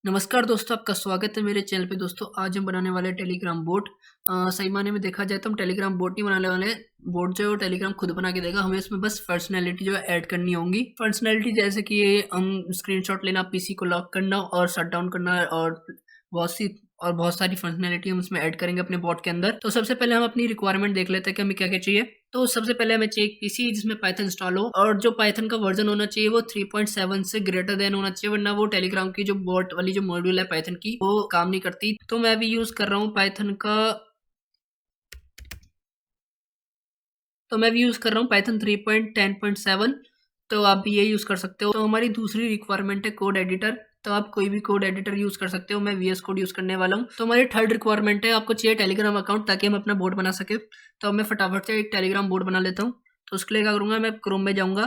नमस्कार दोस्तों, आपका स्वागत है मेरे चैनल पे। दोस्तों आज हम बनाने वाले हैं टेलीग्राम बोट। सही मायने में देखा जाए तो हम टेलीग्राम बोट नहीं बनाने वाले हैं। बोट जो है वो टेलीग्राम खुद बना के देगा, हमें इसमें बस पर्सनैलिटी जो है ऐड करनी होंगी। पर्सनैलिटी जैसे कि हम स्क्रीनशॉट लेना, पीसी को लॉक करना और शट डाउन करना बहुत सारी फंक्शनैलिटी हम इसमें ऐड करेंगे अपने बॉट के अंदर। तो सबसे पहले हम अपनी रिक्वायरमेंट देख लेते हैं कि हमें क्या क्या चाहिए। तो सबसे पहले हमें चाहिए एक पीसी जिसमें पाइथन इंस्टॉल हो, और जो पाइथन का वर्जन होना चाहिए वो 3.7 से ग्रेटर देन होना चाहिए, वरना वो टेलीग्राम की जो बॉट वाली जो मॉड्यूल है पाइथन की वो काम नहीं करती। तो मैं अभी यूज कर रहा हूँ पाइथन 3.10.7। तो आप भी ये यूज कर सकते हो। तो हमारी दूसरी रिक्वायरमेंट है कोड एडिटर। तो आप कोई भी कोड एडिटर यूज कर सकते हो, मैं VS कोड यूज करने वाला हूँ। तो हमारी थर्ड रिक्वायरमेंट है, आपको चाहिए टेलीग्राम अकाउंट ताकि हम अपना बोट बना सके। तो अब मैं फटाफट से एक टेलीग्राम बोट बना लेता हूँ। तो उसके लिए क्या करूंगा, मैं क्रोम में जाऊंगा।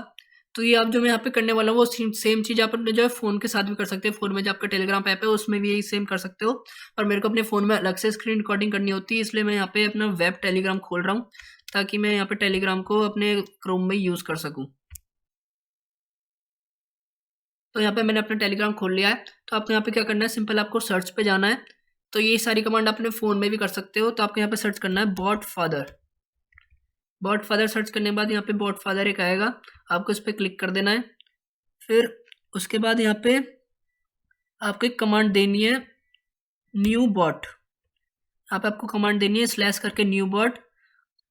तो ये आप जो मैं यहाँ पे करने वाला हूँ वो सेम चीज आप अपने जो है फोन के साथ भी कर सकते हैं। फोन में जो आपका टेलीग्राम ऐप है उसमें भी यही सेम कर सकते हो। और मेरे को अपने फोन में अलग से स्क्रीन रिकॉर्डिंग करनी होती है, इसलिए मैं यहाँ पे अपना वेब टेलीग्राम खोल रहा हूँ ताकि मैं यहाँ पे टेलीग्राम को अपने क्रोम में यूज कर सकूँ। तो यहाँ पे मैंने अपना टेलीग्राम खोल लिया है। तो आपको यहाँ पे क्या करना है, सिंपल आपको सर्च पे जाना है। तो ये सारी कमांड अपने फ़ोन में भी कर सकते हो। तो आपको यहाँ पे सर्च करना है BotFather. BotFather search करने के बाद यहाँ पे बॉट फादर एक आएगा, आपको इस पर क्लिक कर देना है। फिर उसके बाद यहाँ पे आपको एक कमांड देनी है, न्यू बॉट। यहाँ पे आपको कमांड देनी है स्लैश करके न्यू बॉट।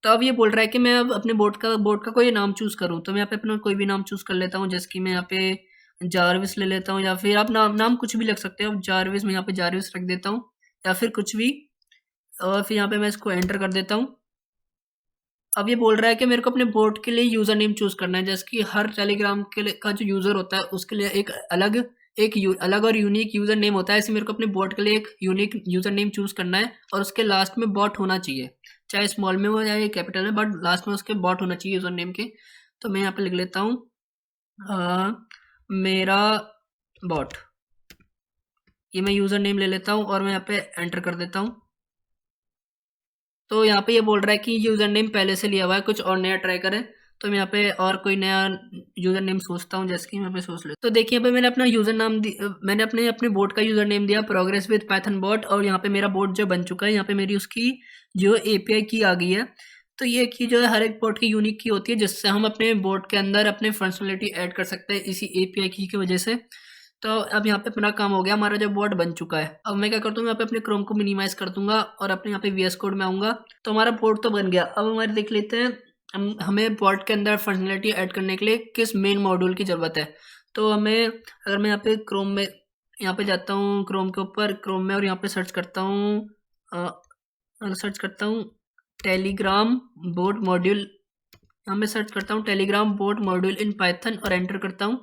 तो अब ये बोल रहा है कि मैं अब अपने बोर्ड का कोई नाम चूज करूँ। तो मैं यहाँ पे अपना कोई भी नाम चूज कर लेता हूँ, जैसे कि मैं यहाँ पे जारविस ले लेता हूँ, या फिर आप नाम कुछ भी लिख सकते हो। जारविस, मैं यहाँ पे जारविस रख देता हूँ, या फिर कुछ भी। और फिर यहाँ पे मैं इसको एंटर कर देता हूँ। अब ये बोल रहा है कि मेरे को अपने बोर्ड के लिए यूजर नेम चूज करना है, जैसे कि हर टेलीग्राम के लिए का जो यूजर होता है उसके लिए अलग और यूनिक यूजर नेम होता है। ऐसे मेरे को अपने बोर्ड के लिए एक यूनिक यूजर नेम चूज करना है, और उसके लास्ट में बॉट होना चाहिए, चाहे स्मॉल में हो या कैपिटल में, बट लास्ट में उसके बॉट होना चाहिए यूजर नेम के। तो मैं यहाँ पे लिख लेता हूँ मेरा बॉट। ये मैं यूजर नेम ले लेता हूँ और मैं यहाँ पे एंटर कर देता हूँ। तो यहाँ पे ये बोल रहा है कि यूजर नेम पहले से लिया हुआ है, कुछ और नया ट्राई करें। तो मैं यहाँ पे और कोई नया यूजर नेम सोचता हूँ, जैसे कि मैं पे सोच लेता हूँ। तो देखिए यहाँ पे मैंने अपना मैंने अपने बोट का यूजर नेम दिया प्रोग्रेस विद पाइथन बोट, और यहाँ पे मेरा बोट जो बन चुका है। यहाँ पे मेरी उसकी जो API की आ गई है। तो ये की जो है हर एक बोट की यूनिक की होती है, जिससे हम अपने बोट के अंदर अपने फंक्शनलिटी ऐड कर सकते हैं इसी API की वजह से। तो अब यहाँ पे अपना काम हो गया, हमारा जो बोर्ड बन चुका है। अब मैं क्या करता हूँ, यहाँ पे अपने क्रोम को मिनिमाइज कर दूंगा और अपने यहाँ पे VS कोड में आऊंगा। तो हमारा बोर्ड तो बन गया। अब हमारे देख लेते हैं हमें बोर्ड के अंदर फंक्शनलिटी ऐड करने के लिए किस मेन मॉड्यूल की ज़रूरत है। तो हमें, अगर मैं यहाँ पे क्रोम में यहाँ पे जाता हूँ, क्रोम के ऊपर क्रोम में, और यहाँ पे सर्च करता हूँ टेलीग्राम बोर्ड मॉड्यूल। यहाँ पे सर्च करता हूँ Telegram board module in Python और एंटर करता हूँ।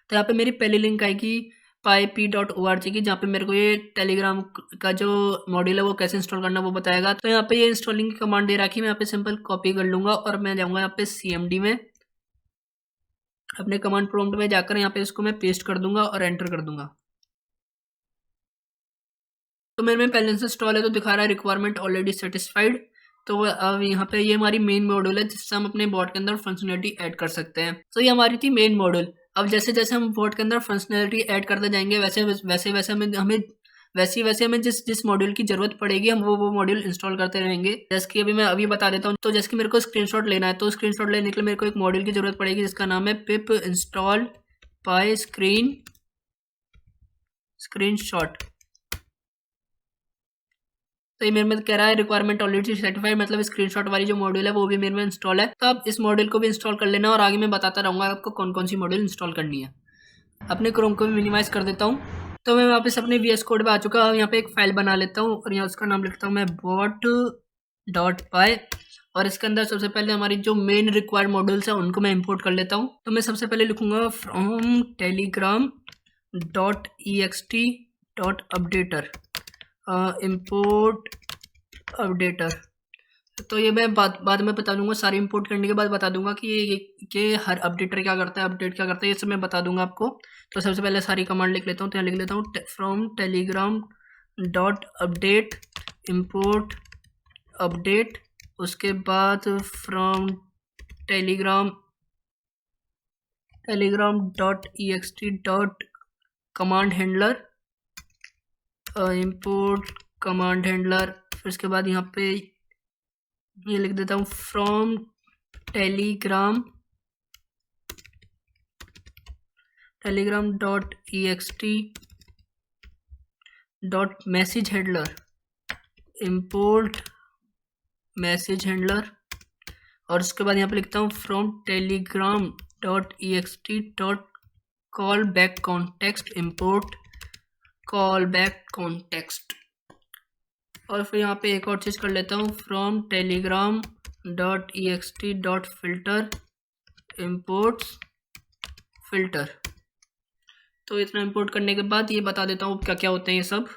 तो यहाँ पे मेरी पहली लिंक आएगी pyp.org की, जहाँ पे मेरे को ये टेलीग्राम का जो मॉड्यूल है वो कैसे इंस्टॉल करना है वो बताएगा। तो यहाँ पे ये इंस्टॉलिंग की कमांड दे रखी है, मैं यहाँ पे सिंपल कॉपी कर लूंगा और मैं जाऊँगा यहाँ पे CMD में, अपने कमांड प्रॉम्प्ट में जाकर यहाँ पे इसको मैं पेस्ट कर दूंगा और एंटर कर दूंगा। तो मेरे में पहले से इंस्टॉल है, तो दिखा रहा है रिक्वायरमेंट ऑलरेडी सेटिस्फाइड। तो अब यहाँ पे ये हमारी मेन मॉड्यूल है, जिससे हम अपने बॉट के अंदर फंक्शनलिटी ऐड कर सकते हैं। तो ये हमारी थी मेन मॉड्यूल। अब जैसे जैसे हम बॉट के अंदर फंक्शनलिटी ऐड करते जाएंगे, वैसे हमें जिस जिस मॉड्यूल की जरूरत पड़ेगी हम वो मॉड्यूल इंस्टॉल करते रहेंगे। जैसे कि अभी मैं बता देता हूँ। तो जैसे कि मेरे को स्क्रीनशॉट लेना है, तो स्क्रीनशॉट लेने के लिए मेरे को एक मॉड्यूल की जरूरत पड़ेगी जिसका नाम है पिप इंस्टॉल पाई स्क्रीनशॉट। तो ये मेरे में कह रहा है रिक्वायरमेंट ऑलरेडी सर्टिफाइड, मतलब स्क्रीनशॉट वाली जो मॉड्यूल है वो भी मेरे में इंस्टॉल है। तो आप इस मॉड्यूल को भी इंस्टॉल कर लेना, और आगे मैं बताता रहूँगा आपको कौन कौन सी मॉड्यूल इंस्टॉल करनी है। अपने क्रोम को भी मिनिमाइज कर देता हूँ। तो मैं वापस अपने VS कोड पे आ चुका हूँ। यहाँ पे एक फाइल बना लेता हूँ और यहाँ उसका नाम लिखता हूँ मैं bot.py। और इसके अंदर सबसे पहले हमारी जो मेन रिक्वायर्ड मॉड्यूल्स हैं उनको मैं इंपोर्ट कर लेता हूँ। तो मैं सबसे पहले लिखूंगा फ्रॉम telegram.ext.updater import अपडेटर। तो ये मैं बाद में बता दूंगा, सारी इंपोर्ट करने के बाद बता दूंगा कि ये हर अपडेटर क्या करता है, अपडेट क्या करता है, ये सब मैं बता दूंगा आपको। तो सबसे पहले सारी कमांड लिख लेता हूँ। तो यहाँ लिख लेता हूँ from Telegram dot update import update. उसके बाद from Telegram dot EXT dot command handler import command handler, फिर उसके बाद यहाँ पे ये लिख देता हूँ from Telegram dot ext dot message handler, import message handler, और उसके बाद यहाँ पे लिखता हूँ from Telegram dot ext dot call back context, import call back context. और फिर यहाँ पे एक और चीज़ कर लेता हूँ from Telegram dot ext dot filter, imports filter. तो इतना इंपोर्ट करने के बाद ये बता देता हूँ क्या क्या होते हैं ये सब।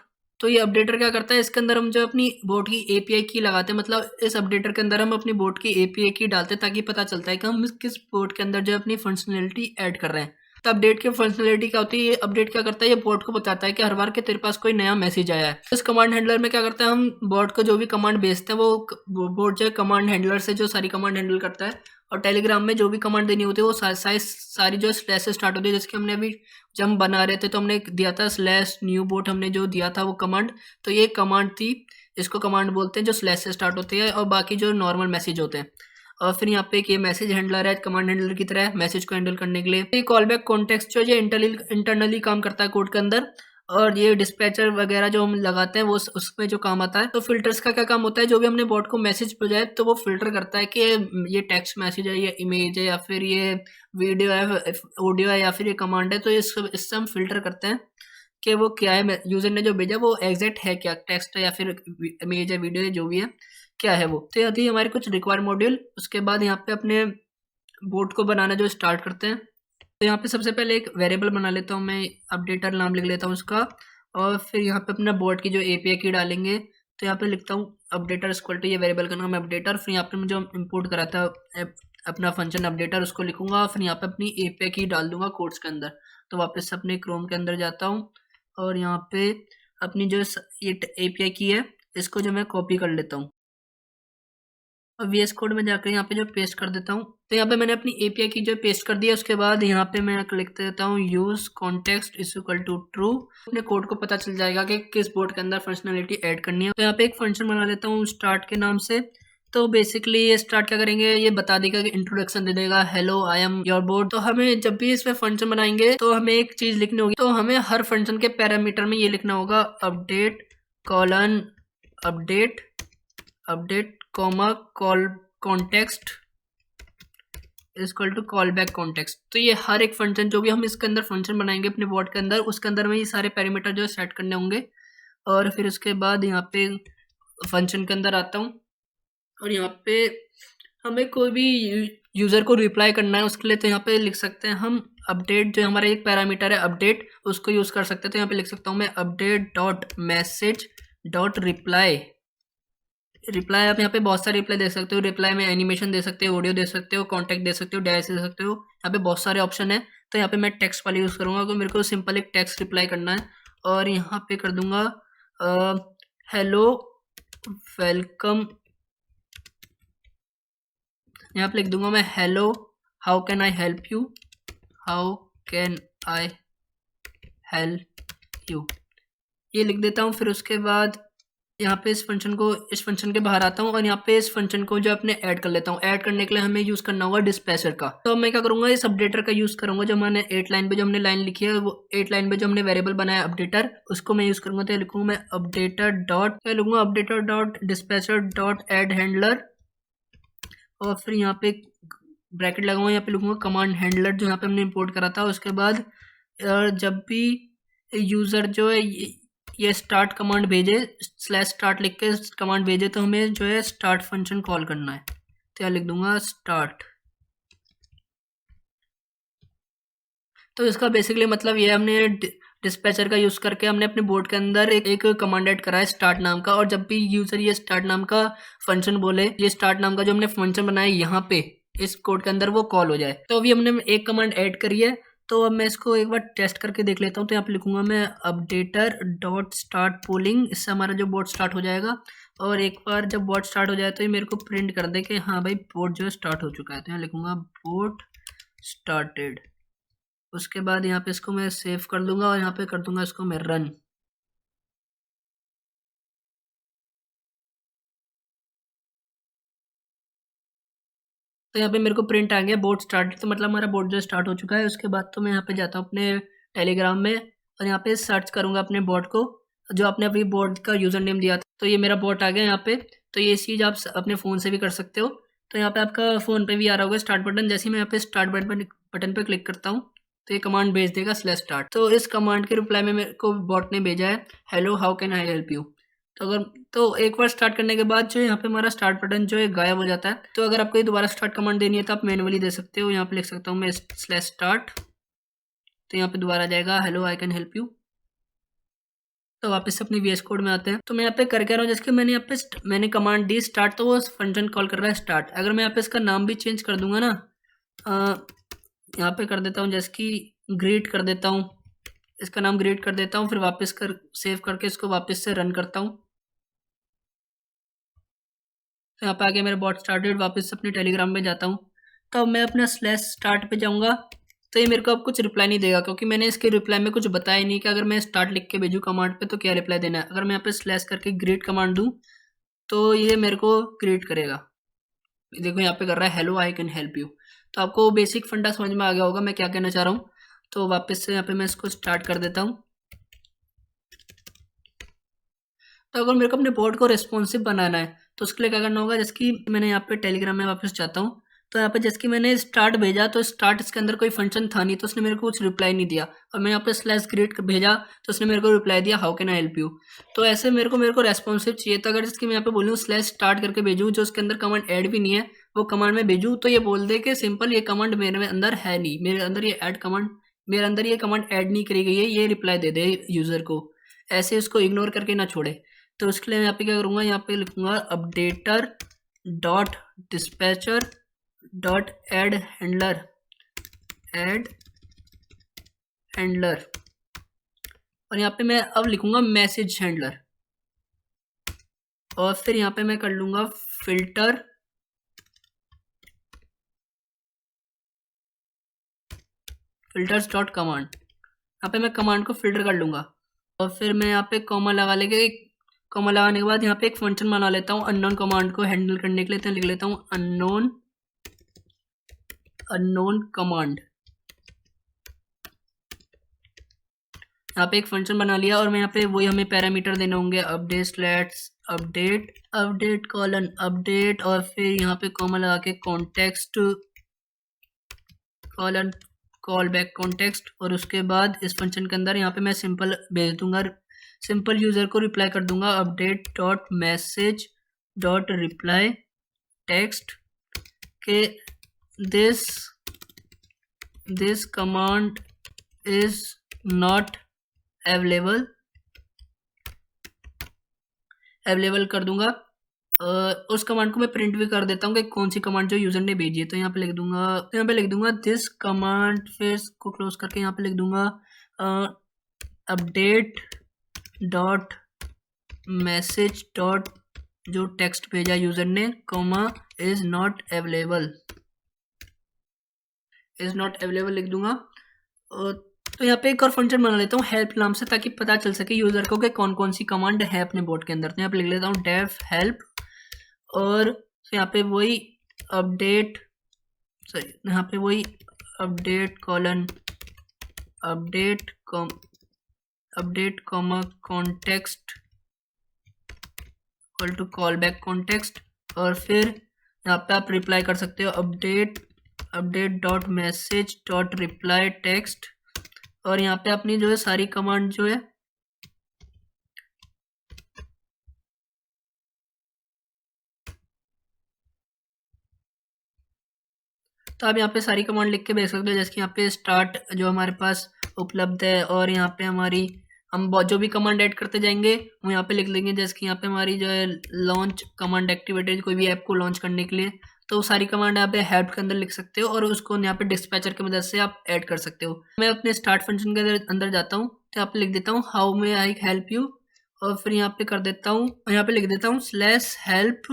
तो ये अपडेटर क्या करता है, इसके अंदर हम जो अपनी बोट की एपीआई की लगाते हैं, मतलब इस अपडेटर के अंदर हम अपनी बोट की एपीआई की डालते हैं ताकि पता चलता है कि हम किस बोट के अंदर जो अपनी फंक्शनलिटी ऐड कर रहे हैं। तो अपडेट की फंक्शनलिटी क्या होती है, ये अपडेट क्या करता है, ये बोट को बताता है कि हर बार के तेरे पास कोई नया मैसेज आया है। इस कमांड हैंडलर में क्या करता है, हम बोट को जो भी कमांड भेजते हैं वो बोट जो है कमांड हैंडलर से जो सारी कमांड हैंडल करता है। और टेलीग्राम में जो भी कमांड देनी होती है वो सारी जो स्लैश से स्टार्ट होती है, जैसे कि हमने अभी जब हम बना रहे थे तो हमने दिया था स्लैश न्यू बोट, हमने जो दिया था वो कमांड, तो ये कमांड थी, इसको कमांड बोलते हैं जो स्लैश से स्टार्ट होती है, और बाकी जो नॉर्मल मैसेज होते हैं। और फिर यहाँ पे एक ये मैसेज हैंडलर है कमांड हैंडलर की तरह मैसेज को हैंडल करने के लिए। ये कॉल बैक कॉन्टेक्स्ट जो है इंटरनली काम करता है कोड के अंदर, और ये डिस्पैचर वगैरह जो हम लगाते हैं वो उसमें जो काम आता है। तो फिल्टर्स का क्या काम होता है, जो भी हमने बॉट को मैसेज भेजा तो वो फिल्टर करता है कि ये टेक्स्ट मैसेज है, ये इमेज है, या फिर ये वीडियो है, ऑडियो है, या फिर ये कमांड है। तो इससे हम फिल्टर करते हैं कि वो क्या है, यूजर ने जो भेजा वो एग्जैक्ट है क्या, टेक्स्ट है या फिर इमेज है, वीडियो है, जो भी है क्या है वो। तो यदि हमारे कुछ रिक्वायर मॉड्यूल, उसके बाद यहाँ पे अपने बोट को बनाना जो स्टार्ट करते हैं। तो यहाँ पे सबसे पहले एक वेरिएबल बना लेता हूँ मैं, अपडेटर नाम लिख लेता हूँ उसका, और फिर यहाँ पे अपना बोट की जो एपीआई की डालेंगे, तो यहाँ पे लिखता हूँ अपडेटर इक्वल टू, ये वेरिएबल का नाम है अपडेटर। फिर यहाँ पे मुझे इंपोर्ट करा था अपना फंक्शन अपडेटर, उसको लिखूंगा, फिर यहाँ पे अपनी एपीआई की डाल दूंगा कोड्स के अंदर। तो वापस से अपने क्रोम के अंदर जाता हूँ, और यहाँ पे अपनी जो ये एपीआई की है इसको जो मैं कॉपी कर लेता हूँ, और वीएस कोड में जाकर यहाँ पे जो पेस्ट कर देता हूँ। तो यहाँ पे मैंने अपनी एपीआई की जो पेस्ट कर दिया, उसके बाद यहाँ पे मैं लिख देता हूँ use context is equal to true. अपने कोड को पता चल जाएगा कि किस बोर्ड के अंदर फंक्शनलिटी ऐड करनी है। तो यहाँ पे एक फंक्शन बना लेता हूँ स्टार्ट के नाम से। तो बेसिकली ये स्टार्ट क्या करेंगे, ये बता देगा कि इंट्रोडक्शन दे देगा, hello I am your board. तो हमें जब भी इसमें फंक्शन बनाएंगे तो हमें एक चीज लिखनी होगी, तो हमें हर फंक्शन के पैरामीटर में ये लिखना होगा update colon update comma call context equal to call back context. तो ये हर एक फंक्शन जो भी हम इसके अंदर फंक्शन बनाएंगे अपने बोर्ड के अंदर, उसके अंदर में ये सारे पैरामीटर जो सेट करने होंगे। और फिर उसके बाद यहाँ पे फंक्शन के अंदर आता हूँ, और यहाँ पे हमें कोई भी यूज़र को रिप्लाई करना है उसके लिए, तो यहाँ पे लिख सकते हैं हम अपडेट, जो हमारा एक पैरामीटर है अपडेट, उसको यूज़ कर सकते हैं। तो यहाँ पे लिख सकता हूँ मैं update dot message dot reply. आप यहाँ पे बहुत सारे रिप्लाई दे सकते हो, रिप्लाई में एनिमेशन दे सकते हो, ऑडियो दे सकते हो, कॉन्टेक्ट दे सकते हो, डैश दे सकते हो, यहाँ पे बहुत सारे ऑप्शन है। तो यहाँ पे मैं टेक्स्ट वाली यूज़ करूँगा क्योंकि मेरे को सिंपल एक टेक्स्ट रिप्लाई करना है, और यहाँ पे कर दूंगा हेलो वेलकम। यहाँ पे लिख दूंगा मैं hello how can I help you, ये लिख देता हूँ। फिर उसके बाद यहाँ पे इस फंक्शन के बाहर आता हूँ, और यहाँ पे इस फंक्शन को जो अपने ऐड कर लेता हूँ। ऐड करने के लिए हमें यूज़ करना होगा डिस्पैचर का। तो मैं क्या करूँगा, इस अपडेटर का यूज़ करूँगा, जो मैंने 8 लाइन पे जो हमने लाइन लिखी है, वो 8 लाइन पे जो हमने वेरिएबल बनाया अपडेटर, उसको मैं यूज़ करूँगा। तो लिखूँगा मैं updater dot dispatcher dot add handler, और फिर यहाँ पे ब्रैकेट लगाऊंगा, यहाँ पे लिखूँगा कमांड हैंडलर जो यहाँ पे हमने इंपोर्ट करा था। उसके बाद जब भी यूज़र जो है ये स्टार्ट कमांड भेजे, /start लिख के कमांड भेजे, तो हमें जो है स्टार्ट फंक्शन कॉल करना है। तो यहाँ लिख दूंगा स्टार्ट। तो इसका बेसिकली मतलब ये हमने डिस्पैचर का यूज़ करके हमने अपने बोर्ड के अंदर एक कमांड ऐड करा है स्टार्ट नाम का, और जब भी यूज़र ये स्टार्ट नाम का फंक्शन बोले, ये स्टार्ट नाम का जो हमने फंक्शन बनाया यहाँ पे इस कोड के अंदर वो कॉल हो जाए। तो अभी हमने एक कमांड ऐड करी है, तो अब मैं इसको एक बार टेस्ट करके देख लेता हूँ। तो यहाँ पे लिखूंगा मैं अपडेटर डॉट स्टार्ट पोलिंग, इससे हमारा जो बोर्ड स्टार्ट हो जाएगा। और एक बार जब बोर्ड स्टार्ट हो जाए तो ये मेरे को प्रिंट कर दे कि हाँ भाई बोर्ड जो है स्टार्ट हो चुका है। तो यहाँ लिखूंगा बोर्ड स्टार्टेड। उसके बाद यहाँ पे इसको मैं सेव कर दूंगा, और यहाँ पे कर दूंगा इसको मैं रन। तो यहाँ पे मेरे को प्रिंट आ गया बोट स्टार्ट, तो मतलब हमारा बोट जो स्टार्ट हो चुका है। उसके बाद तो मैं यहाँ पे जाता हूँ अपने टेलीग्राम में और यहाँ पे सर्च करूँगा अपने बोट को, जो आपने अभी बोट का यूज़र नेम दिया था। तो ये मेरा बोट आ गया यहाँ पे। तो ये चीज़ आप अपने फ़ोन से भी कर सकते हो। तो यहाँ पे आपका फ़ोन पे भी आ रहा होगा स्टार्ट बटन। जैसे ही मैं यहाँ पे स्टार्ट बटन पे क्लिक करता हूँ तो ये कमांड भेज देगा /start। तो इस कमांड के रिप्लाई में मेरे को बॉट ने भेजा है hello how can I help you. तो एक बार स्टार्ट करने के बाद जो यहाँ पे हमारा स्टार्ट बटन जो है गायब हो जाता है। तो अगर आपको दोबारा स्टार्ट कमांड देनी है तो आप मैनुअली दे सकते हो। यहाँ पे लिख सकता हूँ मैं /start। तो यहाँ पे दोबारा जाएगा hello I can help you. तो वापस से अपनी VS कोड में आते हैं। तो मैं यहाँ पे कर क्या रहा हूँ, जैसे कि मैंने यहाँ पे मैंने कमांड दी स्टार्ट, तो वो फंक्शन कॉल कर रहा है स्टार्ट। अगर मैं यहाँ पे इसका नाम भी चेंज कर दूंगा ना, यहाँ पे कर देता हूँ जैसे कि ग्रीट कर देता हूँ, इसका नाम ग्रीट कर देता हूँ। फिर वापस कर सेव करके इसको वापस से रन करता हूँ। तो यहाँ पे आ गया मेरा बॉट स्टार्टेड। वापस अपने टेलीग्राम में जाता हूँ। तो अब मैं अपना /start पे जाऊँगा तो ये मेरे को अब कुछ रिप्लाई नहीं देगा, क्योंकि मैंने इसके रिप्लाई में कुछ बताया नहीं कि अगर मैं स्टार्ट लिख के भेजूँ कमांड पे तो क्या रिप्लाई देना है। अगर मैं यहाँ पे स्लैश करके ग्रीट कमांड दूँ तो ये मेरे को ग्रीट करेगा। देखो यहाँ पे कर रहा है hello I can help you. तो आपको बेसिक फंडा समझ में आ गया होगा मैं क्या कहना चाह रहा हूँ। तो वापस से यहाँ पे मैं इसको स्टार्ट कर देता हूँ। तो अगर मेरे को अपने बोर्ड को रिस्पॉन्सिव बनाना है तो उसके लिए क्या करना होगा, जैसे कि मैंने यहाँ पे टेलीग्राम में वापस जाता हूँ। तो यहाँ पे जैसे कि मैंने स्टार्ट भेजा तो स्टार्ट इसके अंदर कोई फंक्शन था नहीं, तो उसने मेरे को कुछ रिप्लाई नहीं दिया। और मैं यहाँ पे /greet भेजा तो उसने मेरे को रिप्लाई दिया how can I help you. तो ऐसे मेरे को रेस्पॉन्सिव चाहिए। तो अगर जैसे कि मैं यहाँ पे बोलूँ /start करके भेजूँ, जो उसके अंदर कमांड ऐड भी नहीं है वो कमांड में भेजूँ, तो ये बोल दे कि सिंपल ये कमांड मेरे अंदर है नहीं, मेरे अंदर ये कमांड ऐड नहीं करी गई है, ये रिप्लाई दे दे यूज़र को। ऐसे उसको इग्नोर करके ना छोड़े। तो उसके लिए यहाँ पे क्या करूँगा, यहाँ पे लिखूँगा updater dot dispatcher dot add handler और यहाँ पे मैं अब लिखूँगा मैसेज हैंडलर। और फिर यहाँ पे मैं कर लूँगा फिल्टर्स डॉट कमांड। यहाँ पे मैं कमांड को फिल्टर कर लूँगा। और फिर मैं यहाँ पे कॉमा लगा लेके, कॉमा लगाने के बाद यहाँ पे एक फंक्शन बना लेता हूँ अननोन कमांड को हैंडल करने के लिए। तो लिख लेता हूँ अननोन कमांड। यहाँ पे एक फंक्शन बना लिया और मैं यहाँ पे वही हमें पैरामीटर देने होंगे अपडेट कॉलन अपडेट और फिर यहाँ पे कॉमा लगा के context colon call back context. और उसके बाद इस फंक्शन के अंदर यहाँ पे मैं सिंपल भेज दूंगा, सिंपल यूज़र को रिप्लाई कर दूंगा update dot message dot reply text के this command is not available कर दूंगा। उस कमांड को मैं प्रिंट भी कर देता हूँ कि कौन सी कमांड जो यूज़र ने भेजी है। तो यहाँ पे लिख दूंगा दिस कमांड, फिर इसको क्लोज करके यहाँ पे लिख दूंगा अपडेट डॉट मैसेज डॉट जो टेक्स्ट भेजा यूज़र ने कॉमा इज़ नॉट अवेलेबल लिख दूंगा। तो यहाँ पे एक और फंक्शन बना लेता हूँ हेल्प नाम से, ताकि पता चल सके यूज़र को कि कौन कौन सी कमांड है अपने बोर्ड के अंदर। तो यहाँ पे लिख लेता हूँ डेफ हेल्प और यहाँ पे वही update colon update comma context equal to call back context. और फिर यहाँ पे आप रिप्लाई कर सकते हो update dot message dot reply text. और यहाँ पे अपनी जो है सारी कमांड जो है तो आप यहाँ पे सारी कमांड लिख के भेज सकते हो। जैसे कि यहाँ पे स्टार्ट जो हमारे पास उपलब्ध है और यहाँ पे हमारी हम जो भी कमांड ऐड करते जाएंगे वो यहाँ पे लिख लेंगे। जैसे कि यहाँ पे हमारी जो है लॉन्च कमांड एक्टिवेटेड कोई भी ऐप को लॉन्च करने के लिए, तो सारी कमांड यहाँ पे हेल्प के अंदर लिख सकते हो और उसको यहाँ पे डिस्पैचर की मदद से आप ऐड कर सकते हो। मैं अपने स्टार्ट फंक्शन के अंदर जाता हूँ तो यहाँ पे लिख देता हूँ how may I help you और फिर यहाँ पे कर देता हूँ, यहाँ पे लिख देता हूँ /help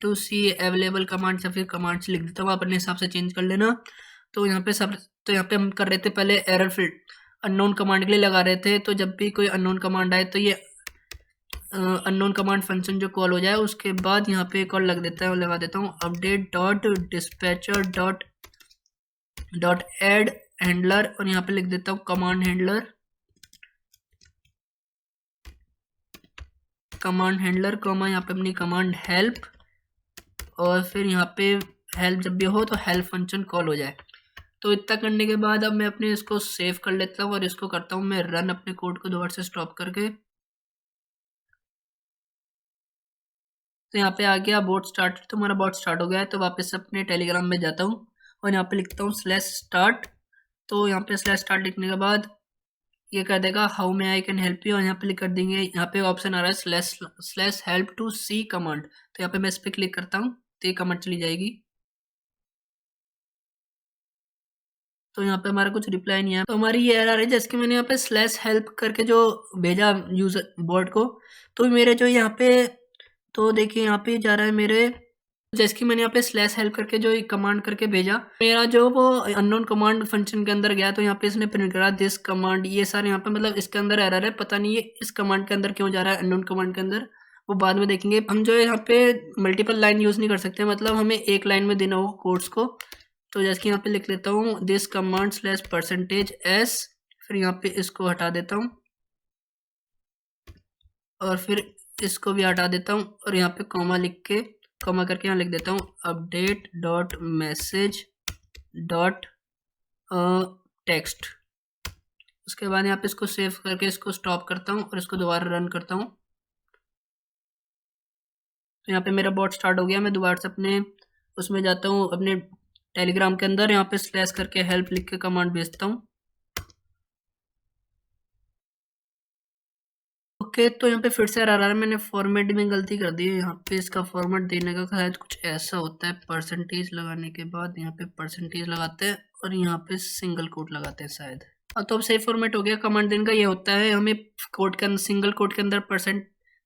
to see available commands या फिर कमांड्स लिख देता हूँ, आप अपने हिसाब से चेंज कर लेना। तो यहाँ पे हम कर रहे थे पहले एरर फील्ड अननोन कमांड के लिए लगा रहे थे। तो जब भी कोई अननोन कमांड आए तो ये अननोन कमांड फंक्शन जो कॉल हो जाए उसके बाद यहाँ पे एक और लगा देता हूँ update dot dispatcher dot add handler, और यहाँ पे लिख देता हूँ कमांड हैंडलर कॉमा यहाँ पे अपनी कमांड हेल्प, और फिर यहाँ पे हेल्प जब भी हो तो हेल्प फंक्शन कॉल हो जाए। तो इतना करने के बाद अब मैं अपने इसको सेव कर लेता हूँ और इसको करता हूँ मैं रन अपने कोड को दोबारा से स्टॉप करके। तो यहाँ पे आ गया बोट स्टार्ट, तो हमारा बोट स्टार्ट हो गया है। तो वापस अपने टेलीग्राम में जाता हूँ और यहाँ पे लिखता हूँ /start। तो यहाँ पे /start लिखने के बाद ये कर देगा how may I can help you, और यहाँ पे लिख कर देंगे, यहाँ पे ऑप्शन आ रहा है /help to see कमांड। तो यहाँ पे मैं इस पर क्लिक करता हूँ तो ये कमांड चली जाएगी। तो यहाँ पे हमारा कुछ रिप्लाई नहीं आया, तो हमारी ये एरर है जैसे कि मैंने यहाँ पे /help करके जो भेजा यूजर बोर्ड को, तो मेरे जो यहाँ पे, तो देखिए यहाँ पे जा रहा है मेरे, जैसे कि मैंने यहाँ पे /help करके जो कमांड करके भेजा, मेरा जो वो अननोन कमांड फंक्शन के अंदर गया, तो यहाँ पे इसने प्रिंट करा दिस कमांड, ये सारे यहाँ पे मतलब इसके अंदर एरर है, पता नहीं ये इस कमांड के अंदर क्यों जा रहा है, अननोन कमांड के अंदर, वो बाद में देखेंगे। हम जो यहाँ पे मल्टीपल लाइन यूज़ नहीं कर सकते, मतलब हमें एक लाइन में देना होगा कोड्स को। तो जैसे कि यहाँ पे लिख लेता हूँ दिस कमांड /%s, फिर यहाँ पे इसको हटा देता हूँ और फिर इसको भी हटा देता हूँ, और यहाँ पे कॉमा लिख के, कॉमा करके यहाँ लिख देता हूँ update dot message dot text. उसके बाद यहाँ पे इसको सेव करके इसको स्टॉप करता हूँ और इसको दोबारा रन करता हूँ। तो यहाँ पे मेरा बॉट स्टार्ट हो गया। मैं दोबारा से अपने उसमें जाता हूँ, अपने टेलीग्राम के अंदर, यहाँ पे / करके हेल्प लिख के कमांड भेजता हूँ। ओके, तो यहाँ पे फिर से एरर आ रहा है, मैंने फॉर्मेट में गलती कर दी है। यहाँ पे इसका फॉर्मेट देने का शायद कुछ ऐसा होता है, % लगाने के बाद यहाँ पे % लगाते हैं और यहाँ पे सिंगल कोट लगाते हैं शायद। तो अब सही फॉर्मेट हो गया। कमांड देने का ये होता है, हमें कोड के अंदर, सिंगल कोड के अंदर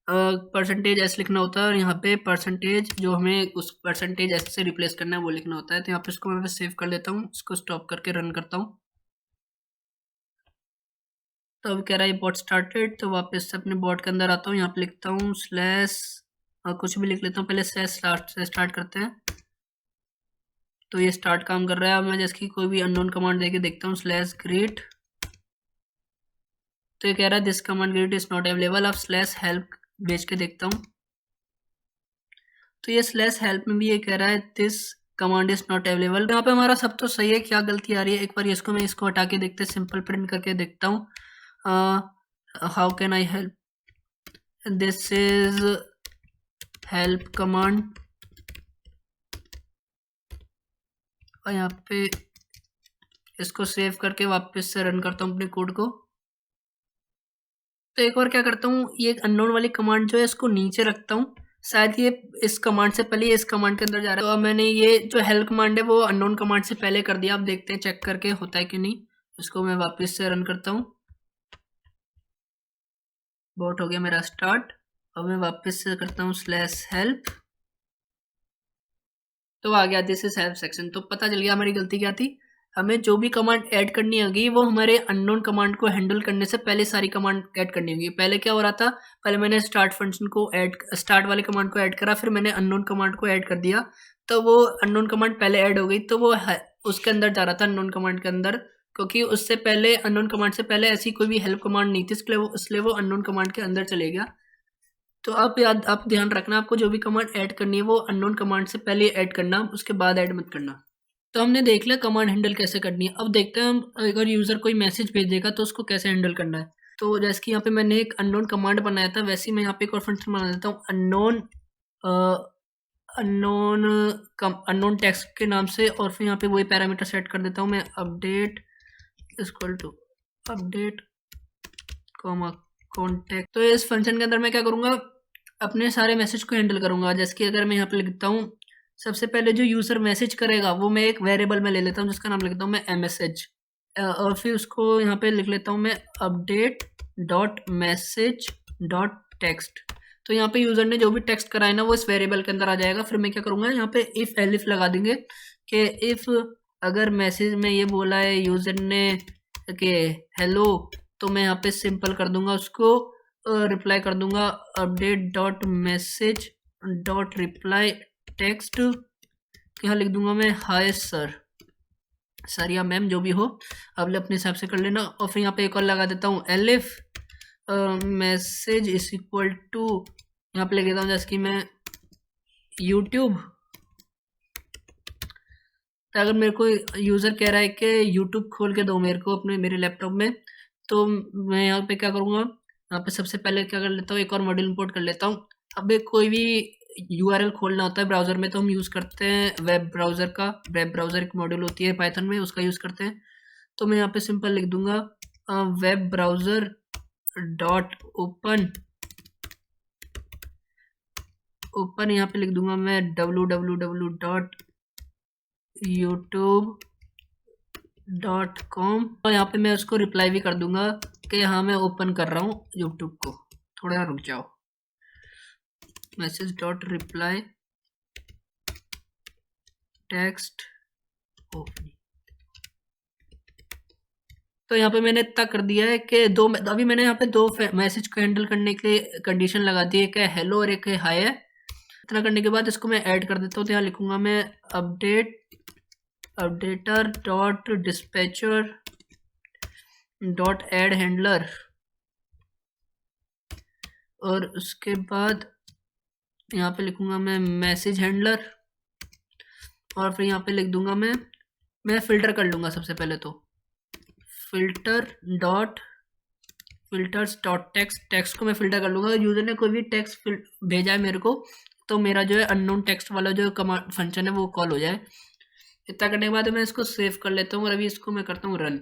%s लिखना होता है, और यहाँ पे % जो हमें उस %s से रिप्लेस करना है वो लिखना होता है। तो यहाँ पे इसको मैं सेव कर लेता हूँ, इसको स्टॉप करके रन करता हूँ। तो अब कह रहा है बॉट स्टार्टेड, तो वापस से अपने बॉट के अंदर आता हूँ, यहाँ पे लिखता हूँ और कुछ भी लिख लेता हूँ, पहले से स्टार्ट करते हैं। तो ये स्टार्ट काम कर रहा है। अब मैं जैसे कि कोई भी अननोन कमांड देके देखता हूँ /greet, तो ये कह रहा है this command greet is not available. अब /help भेज के देखता हूँ, तो ये /help में भी ये कह रहा है this command is not available. यहाँ पे हमारा सब तो सही है, क्या गलती आ रही है एक बार इसको मैं इसको हटा के देखते, सिंपल प्रिंट करके देखता हूँ। How can I help, this is help command, और यहाँ पे इसको सेव करके वापस से रन करता हूँ अपने कोड को। तो एक बार क्या करता हूँ, ये अननोन वाली कमांड जो है इसको नीचे रखता हूँ, शायद ये इस कमांड से पहले इस कमांड के अंदर जा रहा है। तो अब मैंने ये जो हेल्प कमांड है वो अननोन कमांड से पहले कर दिया। अब देखते हैं चेक करके होता है कि नहीं। इसको मैं वापस से रन करता हूँ, बॉट हो गया मेरा स्टार्ट। अब मैं वापस से करता हूँ /help, तो आ गया दिस इज हेल्प सेक्शन। तो पता चल गया हमारी गलती क्या थी। हमें जो भी कमांड ऐड करनी होगी वो हमारे अननोन कमांड को हैंडल करने से पहले सारी कमांड ऐड करनी होगी। पहले क्या हो रहा था, पहले मैंने स्टार्ट वाले कमांड को ऐड करा, फिर मैंने अननोन कमांड को ऐड कर दिया, तो वो अननोन कमांड पहले ऐड हो गई, तो वो उसके अंदर जा रहा था अननोन कमांड के अंदर, क्योंकि उससे पहले अननोन कमांड से पहले ऐसी कोई भी हेल्प कमांड नहीं थी, इसलिए वो अननोन कमांड के अंदर चले गया। तो आप ध्यान रखना, आपको जो भी कमांड ऐड करनी है वो अननोन कमांड से पहले ऐड करना, उसके बाद ऐड मत करना। तो हमने देख लिया कमांड हैंडल कैसे करनी है। अब देखते हैं हम अगर यूज़र कोई मैसेज भेज देगा तो उसको कैसे हैंडल करना है। तो जैसे कि यहाँ पे मैंने एक अननोन कमांड बनाया था, वैसे ही मैं यहाँ पे एक और फंक्शन बना देता हूँ अननोन टेक्स्ट के नाम से, और फिर यहाँ पे वही पैरामीटर सेट कर देता हूँ मैं, अपडेट कॉन्टेक्ट। तो इस फंक्शन के अंदर मैं क्या करूँगा, अपने सारे मैसेज को हैंडल करूँगा। जैसे कि अगर मैं यहाँ पे लिखता हूँ, सबसे पहले जो यूज़र मैसेज करेगा वो मैं एक वेरिएबल में ले लेता हूँ जिसका नाम लिखता हूँ मैं msg, और फिर उसको यहाँ पे लिख लेता हूँ मैं update dot message dot text. तो यहाँ पे यूज़र ने जो भी टेक्स्ट कराया ना वो इस वेरिएबल के अंदर आ जाएगा। फिर मैं क्या करूँगा, यहाँ पे इफ़ एलिफ लगा देंगे कि इफ़ अगर मैसेज में ये बोला है यूज़र ने कि हेलो, तो मैं यहाँ पे सिंपल कर दूंगा उसको रिप्लाई कर दूंगा update dot message dot reply text, यहाँ लिख दूंगा मैं हाय सर या मैम जो भी हो, आप अपने हिसाब से कर लेना। और फिर यहाँ पे एक और लगा देता हूँ elif message is equal to, यहाँ पे लिख देता हूँ जैसे कि मैं यूट्यूब। तो अगर मेरे को यूज़र कह रहा है कि यूट्यूब खोल के दो मेरे को अपने मेरे लैपटॉप में, तो मैं यहाँ पे क्या करूँगा, यहाँ पे सबसे पहले क्या कर लेता हूँ, एक और मॉड्यूल इंपोर्ट कर लेता हूँ। अब कोई भी यूआरएल खोलना होता है ब्राउज़र में तो हम यूज़ करते हैं वेब ब्राउज़र का, वेब ब्राउज़र एक मॉड्यूल होती है पाइथन में, उसका यूज़ करते हैं। तो मैं यहाँ पे सिंपल लिख दूंगा वेब ब्राउज़र डॉट ओपन, यहाँ पे लिख दूंगा मैं www.youtube.com, और यहाँ पे मैं उसको रिप्लाई भी कर दूंगा कि हाँ मैं ओपन कर रहा हूँ यूट्यूब को, थोड़ा रुक जाओ, message dot reply text open. तो यहाँ पे मैंने इतना कर दिया है कि अभी मैंने यहाँ पे दो मैसेज को हैंडल करने के लिए कंडीशन लगा दी है, एक है हेलो और एक है हाय है। इतना करने के बाद इसको मैं ऐड कर देता हूँ, तो यहाँ लिखूंगा मैं updater dot dispatcher dot add handler, और उसके बाद यहाँ पे लिखूंगा मैं मैसेज हैंडलर, और फिर यहाँ पे लिख दूंगा मैं फिल्टर कर लूँगा सबसे पहले, तो फिल्टर्स डॉट टेक्स्ट को मैं फिल्टर कर लूँगा। यूज़र ने कोई भी टेक्स्ट भेजा है मेरे को, तो मेरा जो है अननोन टेक्स्ट वाला जो कमांड फंक्शन है वो कॉल हो जाए। इतना करने के बाद मैं इसको सेव कर लेता हूँ और अभी इसको मैं करता हूँ रन।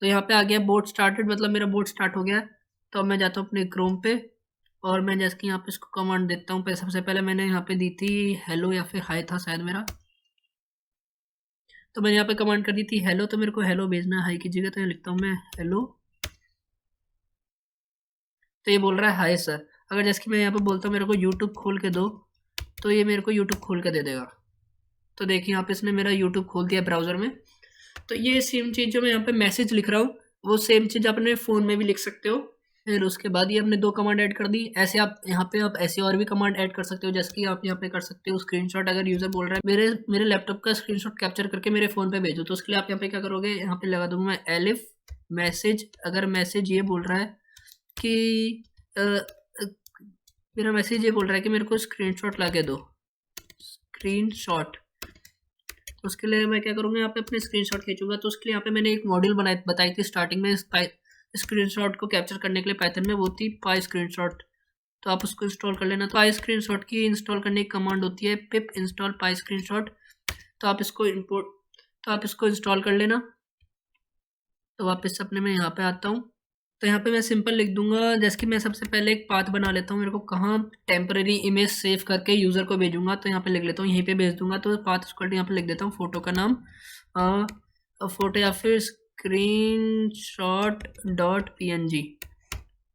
तो यहाँ पे आ गया बोट स्टार्टेड, मतलब मेरा बोट स्टार्ट हो गया। तो अब मैं जाता हूँ अपने क्रोम पे, और मैं जैसे कि यहाँ पे इसको कमांड देता हूँ। सबसे पहले मैंने यहाँ पे दी थी हेलो या फिर हाय था शायद मेरा, तो मैंने यहाँ पे कमांड कर दी थी हेलो, तो मेरे को हेलो भेजना है हाई की जगह, तो यहाँ लिखता हूँ मैं हेलो। तो ये बोल रहा है हाय सर। अगर जैसे कि मैं यहाँ पे बोलता हूँ मेरे को यूट्यूब खोल के दो, तो ये मेरे को यूट्यूब खोल के दे देगा। तो देखिए यहाँ पे इसने मेरा यूट्यूब खोल दिया ब्राउज़र में। तो ये सेम चीज़ जो मैं यहाँ पे मैसेज लिख रहा हूँ, वो सेम चीज़ आप अपने फ़ोन में भी लिख सकते हो। फिर उसके बाद ये आपने दो कमांड ऐड कर दी। ऐसे आप यहाँ पे आप ऐसे और भी कमांड ऐड कर सकते हो, जैसे कि आप यहाँ पे कर सकते हो स्क्रीनशॉट। अगर यूज़र बोल रहा है मेरे लैपटॉप का स्क्रीनशॉट कैप्चर करके मेरे फ़ोन पे भेजो, तो उसके लिए आप यहाँ पे क्या करोगे, यहाँ पे लगा दूंगा मैं एलिफ मैसेज। अगर मैसेज ये बोल रहा है कि मेरा मैसेज ये बोल रहा है कि मेरे को स्क्रीनशॉट ला के दो, स्क्रीनशॉट, उसके लिए मैं क्या करूँगा, यहाँ पे अपने स्क्रीनशॉट खींचूंगा। तो उसके लिए यहाँ पे मैंने एक मॉड्यूल बताई थी स्टार्टिंग में स्क्रीनशॉट को कैप्चर करने के लिए पाइथन में, वो थी पाई स्क्रीनशॉट। तो आप उसको इंस्टॉल कर लेना। तो पाई स्क्रीनशॉट की इंस्टॉल करने की कमांड होती है पिप इंस्टॉल पाई स्क्रीनशॉट। तो आप इसको इंस्टॉल कर लेना। तो वापस अपने मैं यहाँ पे आता हूँ। तो यहाँ पे मैं सिंपल लिख दूंगा, जैसे कि मैं सबसे पहले एक पाथ बना लेता हूँ, मेरे को कहाँ टेम्पररी इमेज सेव करके यूज़र को भेजूंगा, तो यहाँ पे लिख लेता हूँ, यहीं पे भेज दूंगा। तो पाथ स्क्वाड यहाँ पे लिख देता हूँ फोटो का नाम, फोटो या फिर स्क्रीनशॉट डॉट png।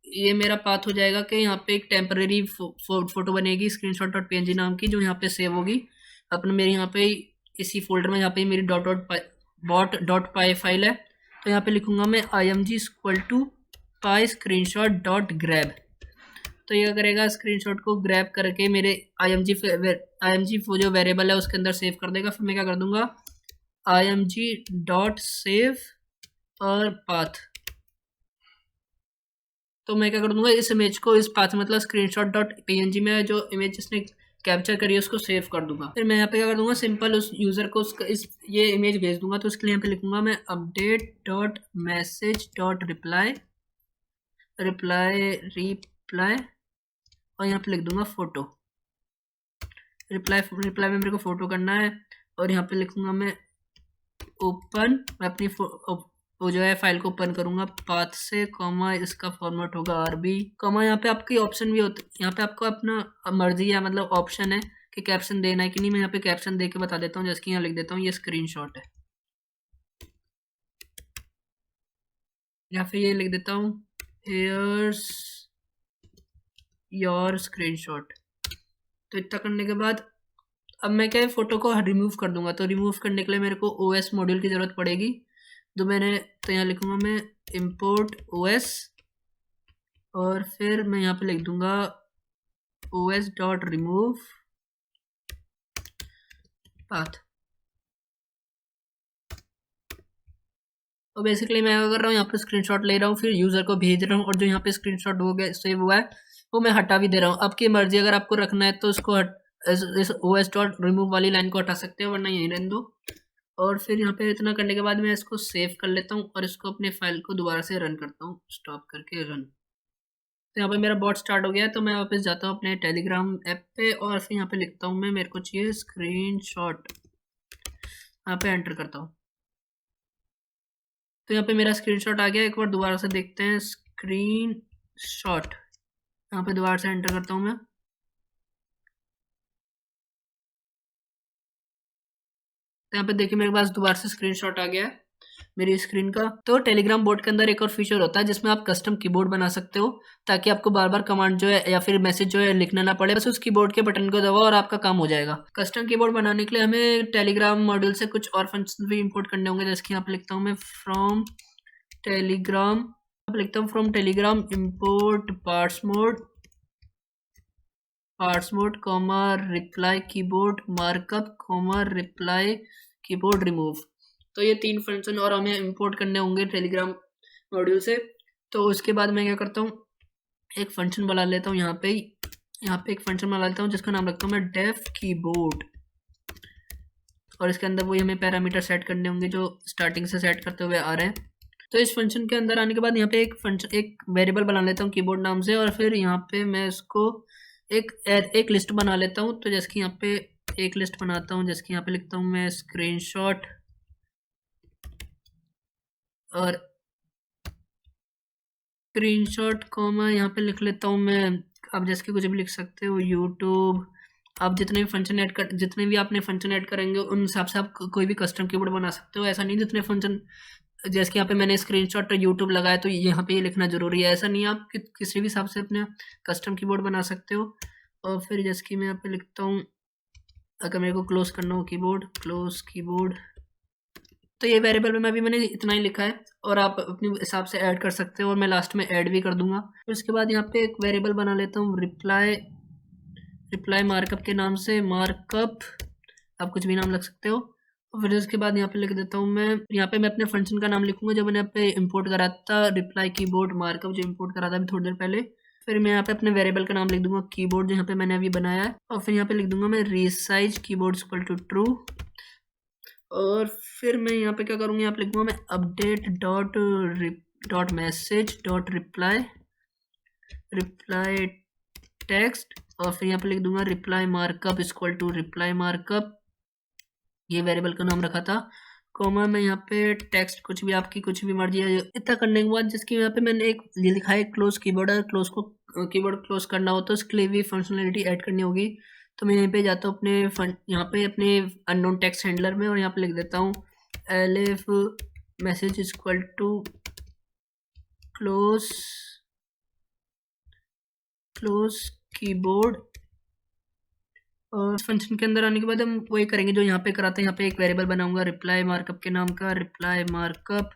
ये मेरा पाथ हो जाएगा कि यहाँ पे एक टेम्पररी फोटो बनेगी स्क्रीनशॉट डॉट png नाम की, जो यहाँ पे सेव होगी अपने मेरे यहाँ पे इसी फोल्डर में। यहाँ पे मेरी डॉट पाई फाइल है। तो यहाँ पे लिखूंगा मैं img equal to py screenshot dot grab. तो ये करेगा, स्क्रीनशॉट को ग्रैब करके मेरे img जो वेरिएबल है उसके अंदर सेव कर देगा। फिर मैं क्या कर दूंगा img डॉट सेव और पाथ। तो मैं क्या कर दूंगा, इस इमेज को इस पाथ मतलब स्क्रीनशॉट डॉट png में जो इमेज इसने कैप्चर करी है उसको सेव कर दूंगा। फिर मैं यहाँ पे क्या कर दूंगा, सिंपल उस यूज़र को ये इमेज भेज दूंगा। तो उसके लिए यहाँ पे लिखूंगा मैं update dot message dot reply और यहाँ पे लिख दूंगा फोटो। रिप्लाई में मेरे को फोटो करना है, और यहाँ पे लिखूंगा मैं ओपन। मैं अपनी वो जो है फाइल को ओपन करूंगा पाथ से, कॉमा इसका फॉर्मेट होगा आरबी, कॉमा यहाँ पे आपकी ऑप्शन भी होता है, यहाँ पे आपको अपना मर्जी है, मतलब ऑप्शन है कि कैप्शन देना है कि नहीं। मैं यहाँ पे कैप्शन दे के बता देता हूँ, जैसे कि यहाँ लिख देता हूँ ये स्क्रीनशॉट है, या फिर ये लिख देता हूँ हेयर्स योर स्क्रीनशॉट। तो इतना करने के बाद अब मैं क्या है फोटो को रिमूव कर दूंगा। तो रिमूव करने के लिए मेरे को OS मॉड्यूल की ज़रूरत पड़ेगी। तो यहाँ लिखूँगा मैं import OS और फिर मैं यहाँ पे लिख दूँगा os.remove path। तो बेसिकली मैं क्या कर रहा हूँ, यहाँ पे स्क्रीनशॉट ले रहा हूँ, फिर यूज़र को भेज रहा हूँ, और जो यहाँ पे स्क्रीनशॉट हो गया सेव हुआ है वो मैं हटा भी दे रहा हूँ। आपकी मर्जी, अगर आपको रखना है तो इसको इस os.remove वाली लाइन को हटा सकते हो, वरना यहीं रहने दो। और फिर यहाँ पे इतना करने के बाद मैं इसको सेव कर लेता हूँ और इसको अपने फाइल को दोबारा से रन करता हूँ, स्टॉप करके रन। तो यहाँ पे मेरा बॉट स्टार्ट हो गया है। तो मैं वापस जाता हूँ अपने टेलीग्राम ऐप पे और फिर यहाँ पे लिखता हूँ मैं, मेरे को चाहिए स्क्रीनशॉट, यहाँ पे एंटर करता हूँ। तो यहाँ पे मेरा स्क्रीनशॉट आ गया। एक बार दोबारा से देखते हैं, स्क्रीनशॉट, यहाँ पे दोबारा से एंटर करता हूँ मैं। तो यहाँ पे देखिए मेरे पास दोबारा से स्क्रीनशॉट आ गया है मेरी स्क्रीन का। तो टेलीग्राम बोट के अंदर एक और फीचर होता है जिसमें आप कस्टम कीबोर्ड बना सकते हो, ताकि आपको बार बार कमांड जो है या फिर मैसेज जो है लिखना ना पड़े, बस उस कीबोर्ड के बटन को दबाओ और आपका काम हो जाएगा। कस्टम कीबोर्ड बनाने के लिए हमें टेलीग्राम मॉड्यूल से कुछ और फंक्शन भी इंपोर्ट करने होंगे, जैसे कि यहाँ पे लिखता हूँ मैं फ्रॉम टेलीग्राम, लिखता हूँ from Telegram import parts mode comma reply keyboard markup comma reply keyboard remove. तो ये 3 फंक्शन और हमें इंपोर्ट करने होंगे टेलीग्राम मॉड्यूल से। तो उसके बाद मैं क्या करता हूँ, एक फंक्शन बना लेता हूँ यहाँ पे एक फंक्शन बना लेता हूँ जिसका नाम रखता हूँ मैं डेफ कीबोर्ड, और इसके अंदर वही हमें पैरामीटर सेट करने होंगे जो स्टार्टिंग से सेट करते हुए आ रहे हैं। तो इस फंक्शन के अंदर आने के बाद यहाँ पे एक वेरिएबल बना लेता हूँ कीबोर्ड नाम से, और फिर यहाँ पे मैं इसको एक लिस्ट बना लेता हूँ। तो जैसे कि यहाँ पे एक लिस्ट बनाता हूँ, जैसे कि यहाँ पे लिखता हूँ मैं स्क्रीनशॉट, और स्क्रीनशॉट कॉमा यहाँ पे लिख लेता हूँ मैं, आप जैसे कि कुछ भी लिख सकते हो, यूट्यूब। आप जितने भी आपने फंक्शन ऐड करेंगे उन हिसाब से आप कोई भी कस्टम कीबोर्ड बना सकते हो। ऐसा नहीं जितने फंक्शन, जैसे कि यहाँ पे मैंने स्क्रीनशॉट यूट्यूब लगाया तो यहाँ पे ये लिखना जरूरी है, ऐसा नहीं है। आप किसी भी हिसाब से अपने कस्टम कीबोर्ड बना सकते हो। और फिर जैसे कि मैं यहाँ पे लिखता हूँ, अगर मेरे को क्लोज करना हो कीबोर्ड, क्लोज कीबोर्ड। तो ये वेरिएबल में मैंने इतना ही लिखा है, और आप अपने हिसाब से ऐड कर सकते हो, और मैं लास्ट में ऐड भी कर दूंगा। फिर उसके बाद यहाँ पे एक वेरिएबल बना लेता हूँ रिप्लाई मार्कअप के नाम से, मार्कअप, आप कुछ भी नाम रख सकते हो। और फिर उसके बाद यहाँ पे लिख देता हूँ मैं, यहाँ पे मैं अपने फंक्शन का नाम लिखूंगा जो मैंने यहाँ पे इंपोर्ट करा था, रिप्लाई कीबोर्ड मार्कअप, जो इंपोर्ट करा था अभी थोड़ी देर पहले। फिर मैं यहाँ पे अपने वेरिएबल का नाम लिख दूंगा कीबोर्ड, जो यहाँ पे मैंने अभी बनाया है, और फिर यहाँ पे लिख दूंगा मैं resize keyboard equal to true. और फिर मैं यहाँ पे क्या करूँगा, यहाँ पे लिखूंगा मैं update dot message dot reply text, और फिर यहाँ पे लिख दूंगा reply markup equal to reply markup, ये वेरिएबल का नाम रखा था, कॉमा मैं यहाँ पे टेक्स्ट, कुछ भी आपकी कुछ भी मर्जी है। इतना करने के बाद जिसकी यहाँ पे मैंने एक ये लिखा है क्लोज कीबोर्ड है, कीबोर्ड क्लोज करना हो तो उसके लिए भी फंक्शनलिटी ऐड करनी होगी। तो मैं यहाँ पे जाता हूँ यहाँ पे अपने अननोन टेक्स्ट हैंडलर में, और यहाँ पे लिख देता हूँ elif message equal to close keyboard. और फंक्शन के अंदर आने के बाद हम वही करेंगे जो यहाँ पे कराते हैं। यहाँ पे एक वेरिएबल बनाऊंगा रिप्लाई मार्कअप के नाम का, रिप्लाई मार्कअप,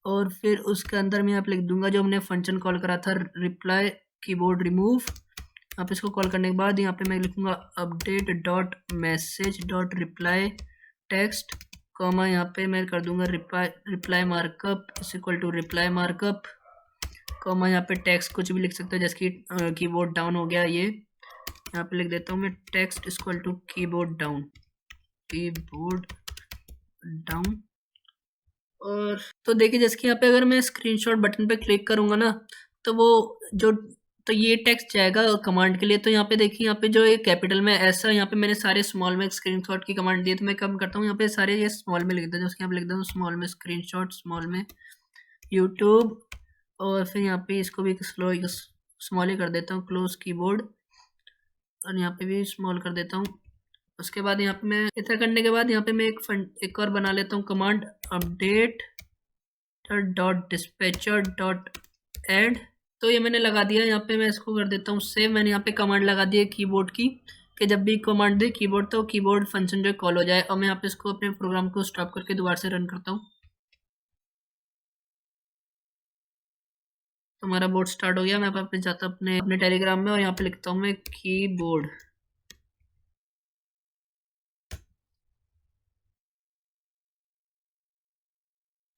और फिर उसके अंदर मैं यहाँ पे लिख दूंगा जो हमने फंक्शन कॉल करा था, रिप्लाई कीबोर्ड रिमूव। आप इसको कॉल करने के बाद यहाँ पे मैं लिखूंगा update dot message dot reply text, comma यहाँ पे मैं कर दूंगा reply markup is equal to reply markup, comma यहाँ पे टेक्स्ट कुछ भी लिख सकते हो, जैसे कि कीबोर्ड डाउन हो गया, ये यहाँ पे लिख देता हूँ मैं text equal to keyboard down. और तो देखिए जैसे कि यहाँ पे अगर मैं स्क्रीनशॉट बटन पे क्लिक करूंगा ना, तो वो तो ये टेक्स्ट जाएगा कमांड के लिए। तो यहाँ पे देखिए, यहाँ पे जो एक कैपिटल में ऐसा, यहाँ पे मैंने सारे स्मॉल में स्क्रीनशॉट की कमांड दी, तो मैं कम करता हूँ यहाँ पे सारे ये स्मॉल में लिख देता हूँ, उसके यहाँ पे लिख देता हूँ स्मॉल में स्क्रीनशॉट, स्मॉल में यूट्यूब, और फिर यहाँ पे इसको भी स्मॉल ही कर देता हूँ, क्लोज कीबोर्ड, और यहाँ पे भी स्मॉल कर देता हूँ। उसके बाद यहाँ पे मैं इतना करने के बाद यहाँ पे मैं एक और बना लेता हूँ command, update dot dispatcher dot add. तो ये मैंने लगा दिया, यहाँ पे मैं इसको कर देता हूँ सेव। मैंने यहाँ पे कमांड लगा दी है कीबोर्ड की, कि जब भी कमांड दे कीबोर्ड तो कीबोर्ड फंक्शन जो कॉल हो जाए। और मैं यहाँ पे इसको अपने प्रोग्राम को स्टॉप करके दोबारा से रन करता हूँ। तो हमारा बोर्ड स्टार्ट हो गया। मैं वापस जाता हूँ अपने अपने टेलीग्राम में और यहाँ पे लिखता हूँ मैं कीबोर्ड।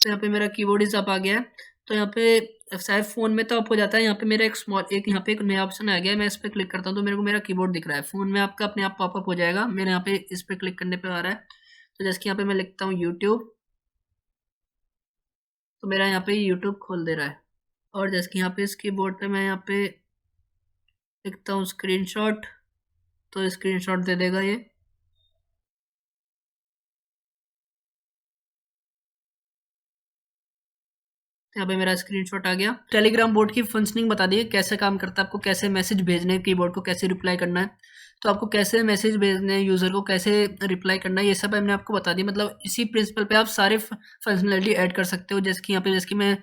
तो यहाँ पे मेरा कीबोर्ड इज अप आ गया है। तो यहाँ पे शायद फ़ोन में तो अप हो जाता है, यहाँ पे मेरा एक स्मॉल एक यहाँ पे एक नया ऑप्शन आ गया है। मैं इस पर क्लिक करता हूँ तो मेरे को मेरा कीबोर्ड दिख रहा है। फ़ोन में आपका अपने आप पॉपअप हो जाएगा। मेरे यहाँ पे इस पर क्लिक करने पे आ रहा है। तो जैसे कि यहाँ पे मैं लिखता हूँ यूट्यूब, तो मेरा यहाँ पे यूट्यूब खोल दे रहा है। और जैसे कि यहाँ पे इस कीबोर्ड पे मैं यहाँ पे लिखता हूँ स्क्रीनशॉट, तो स्क्रीनशॉट दे देगा ये। यहाँ पे मेरा स्क्रीनशॉट आ गया। टेलीग्राम बोर्ड की फंक्शनिंग बता दी, कैसे काम करता है, आपको कैसे मैसेज भेजने हैं, कीबोर्ड को कैसे रिप्लाई करना है, तो आपको कैसे मैसेज भेजने हैं, यूज़र को कैसे रिप्लाई करना है, ये सब मैंने आपको बता दिया। मतलब इसी प्रिंसिपल पे आप सारे फंक्शनलिटी ऐड कर सकते हो। जैसे कि यहाँ पे जैसे कि मैं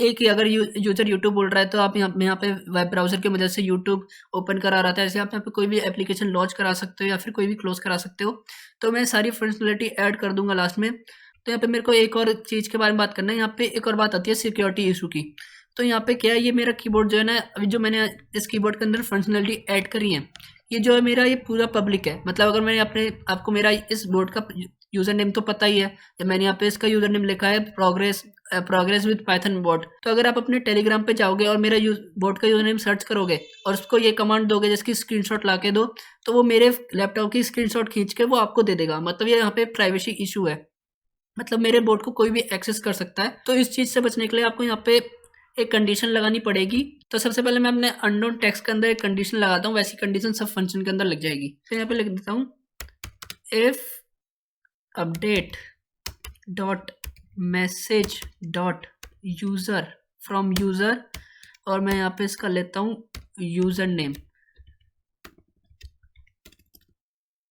एक ही अगर यूजर यूट्यूब बोल रहा है तो आप यहाँ पे वेब ब्राउजर की मदद से यूट्यूब ओपन करा रहा था, ऐसे आप यहाँ पे कोई भी एप्लीकेशन लॉन्च करा सकते हो या फिर कोई भी क्लोज करा सकते हो। तो मैं सारी फंक्शनलिटी ऐड कर दूंगा लास्ट में। तो यहाँ पे मेरे को एक और चीज़ के बारे में बात करना है। यहाँ पे एक और बात आती है सिक्योरिटी इशू की। तो यहाँ पे क्या है, ये मेरा कीबोर्ड जो है ना, अभी जो मैंने इस कीबोर्ड के अंदर फंक्शनलिटी ऐड करी है, ये जो है मेरा ये पूरा पब्लिक है। मतलब अगर मैंने अपने आपको मेरा इस बोर्ड का यूज़र नेम तो पता ही है, जब मैंने यहाँ पे इसका यूज़र नेम लिखा है प्रोग्रेस विद पाइथन बोर्ड। तो अगर आप अपने टेलीग्राम पे जाओगे और मेरा बोर्ड का यूज़र नेम सर्च करोगे और उसको ये कमांड दोगे जिसकी स्क्रीनशॉट ला के दो, तो वो मेरे लैपटॉप की स्क्रीनशॉट खींच के वो आपको दे देगा। मतलब ये यहाँ पे प्राइवेसी इशू है, मतलब मेरे बोर्ड को कोई भी एक्सेस कर सकता है। तो इस चीज़ से बचने के लिए आपको यहाँ पे एक कंडीशन लगानी पड़ेगी। तो सबसे पहले मैं अपने अननोन टेक्स्ट के अंदर एक कंडीशन लगाता हूँ, वैसी कंडीशन सब फंक्शन के अंदर लग जाएगी। तो यहाँ पे लिख देता हूँ if update dot message dot user from user, और मैं यहाँ पे इसका लेता हूँ यूज़र नेम।